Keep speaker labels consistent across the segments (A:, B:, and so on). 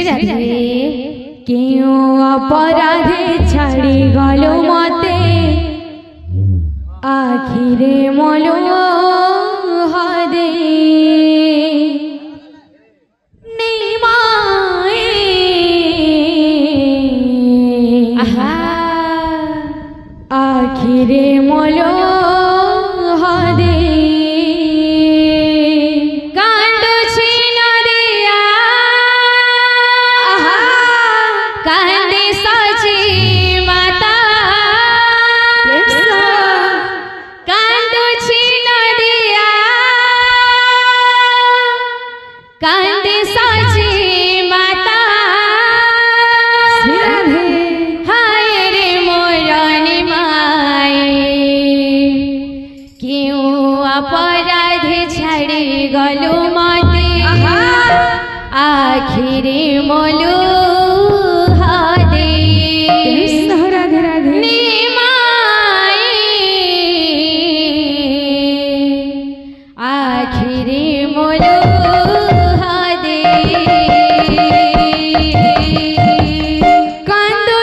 A: राधे क्यों अपराधे छाड़ी गलो मते आखिरे मलो हदे आखिरे मलो हदे कांदुछि नदिया कांदे सची माता कांदुछि नदिया कांदे सची माता हाय रे मोरनी माए क्यों अपराधे छाड़ी गलो मते आखिरे मोलू हदे राधे राधे आखिरे मोलू हदे कांदो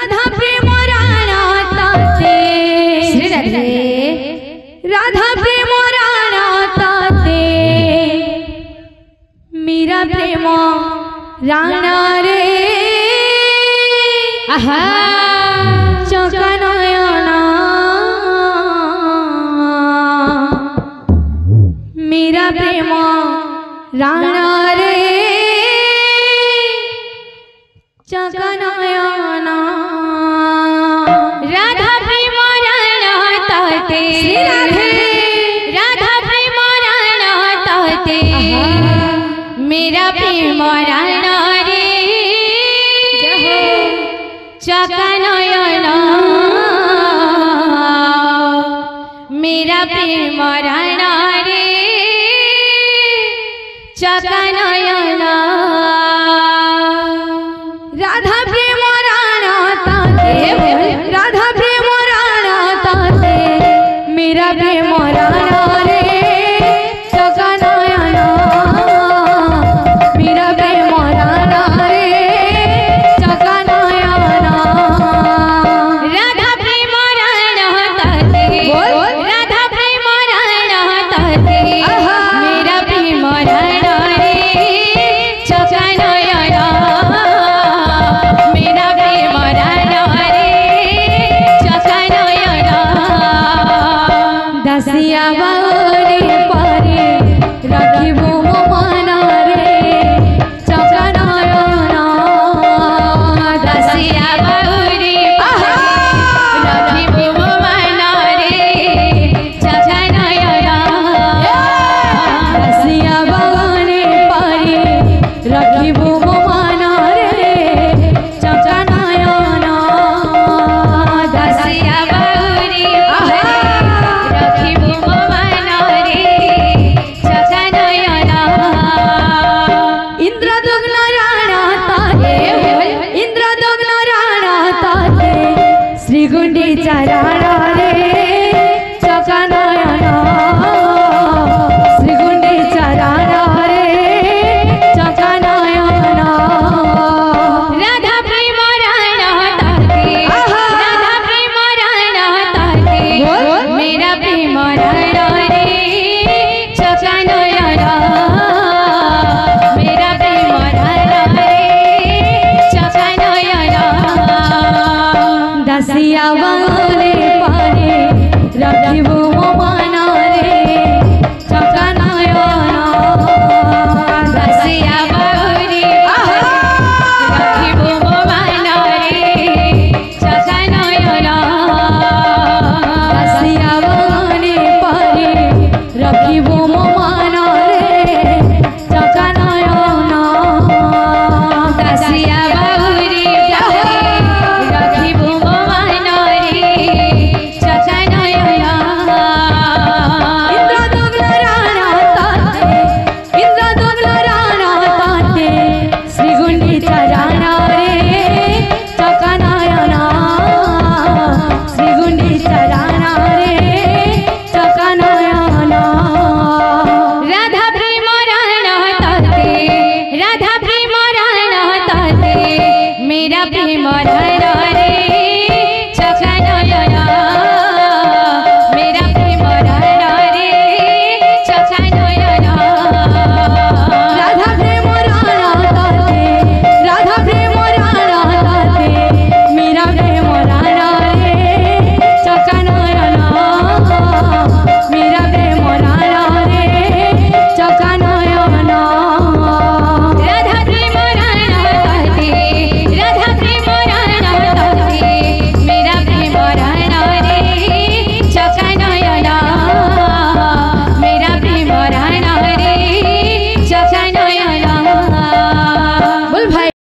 A: राधा प्रेम राणा ताते श्री राधे राधा प्रेम राणा ताते मीरा प्रेम राणा रे आहा चकनयना मीरा प्रेम राणा रे चकनयना राधा प्रेम राणा ताते राधा प्रेम राणा ताते मेरा प्रेम राणा रे चकनयना मेरा प्रेम राणा रे चकनयना राधा प्रेम राणा ताते राधा प्रेम राणा ताते मेरा प्रेम राणा रे चकनयना मेरा प्रेम राणा रे चकनयना राधा प्रेम राणा ताते राधा प्रेम राणा ताते मेरा प्रेम राणा रे चकनयना मेरा प्रेम राणा रे चकनयना दसिया बारे पारे रखिबो मन रे चकनयना दसिया बारे पारे रखिबो मन रे चकनयना दसिया बारे पारे रखिबो मन रे चकनयना दसिया बारे पारे रखिबो मन रे चकनयना इंद्रदुग्न राणा ताते इंद्रदुग्न राणा ताते श्री गुंडीचा राणा रे चकनयना श्री गुंडीचा राणा रे चकनयना राधा प्रेम राणा ताते राधा प्रेम राणा ताते मेरा प्रेम राणा रे चकनयना मेरा प्रेम राणा रे चकनयना दसिया